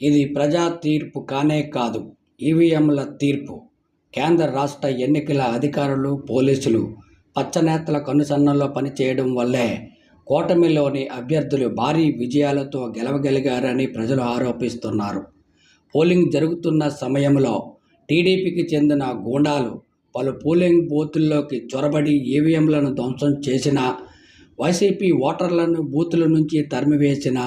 ఇది ప్రజా తీర్పు కానే కాదు, ఈవీఎంల తీర్పు. కేంద్ర రాష్ట్ర ఎన్నికల అధికారులు, పోలీసులు పచ్చనేతల కనుసన్నల్లో పనిచేయడం వల్లే కూటమిలోని అభ్యర్థులు భారీ విజయాలతో గెలవగలిగారని ప్రజలు ఆరోపిస్తున్నారు. పోలింగ్ జరుగుతున్న సమయంలో టీడీపీకి చెందిన గూండాలు పలు పోలింగ్ బూతుల్లోకి చొరబడి ఈవీఎంలను ధ్వంసం చేసినా, వైసీపీ ఓటర్లను బూతుల నుంచి తరిమివేసినా,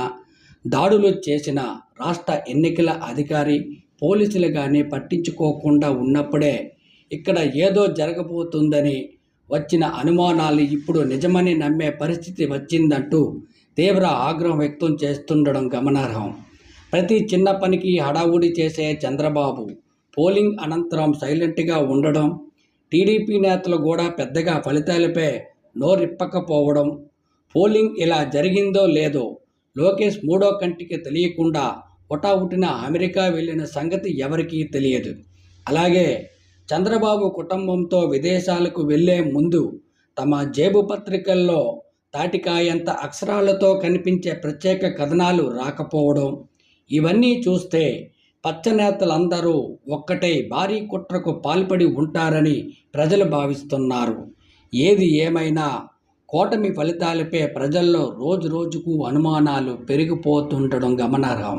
దాడులు చేసిన రాష్ట్ర ఎన్నికల అధికారి, పోలీసులు కానీ పట్టించుకోకుండా ఉన్నప్పుడే ఇక్కడ ఏదో జరగబోతుందని వచ్చిన అనుమానాలు ఇప్పుడు నిజమని నమ్మే పరిస్థితి వచ్చిందంటూ తీవ్ర ఆగ్రహం వ్యక్తం చేస్తుండడం గమనార్హం. ప్రతి చిన్న పనికి హడావుడి చేసే చంద్రబాబు పోలింగ్ అనంతరం సైలెంట్గా ఉండడం, టీడీపీ నేతలు కూడా పెద్దగా ఫలితాలపై నోరిప్పకపోవడం, పోలింగ్ ఇలా జరిగిందో లేదో లోకేష్ మూడో కంటికి తెలియకుండా హుటాహుటిన అమెరికా వెళ్ళిన సంగతి ఎవరికీ తెలియదు. అలాగే చంద్రబాబు కుటుంబంతో విదేశాలకు వెళ్లే ముందు తమ జేబు పత్రికల్లో తాటికాయంత అక్షరాలతో కనిపించే ప్రత్యేక కథనాలు రాకపోవడం, ఇవన్నీ చూస్తే పచ్చనేతలందరూ ఒక్కటై భారీ కుట్రకు పాల్పడి ఉంటారని ప్రజలు భావిస్తున్నారు. ఏది ఏమైనా కూటమి ఫలితాలపై ప్రజల్లో రోజురోజుకు అనుమానాలు పెరిగిపోతుండడం గమనార్హం.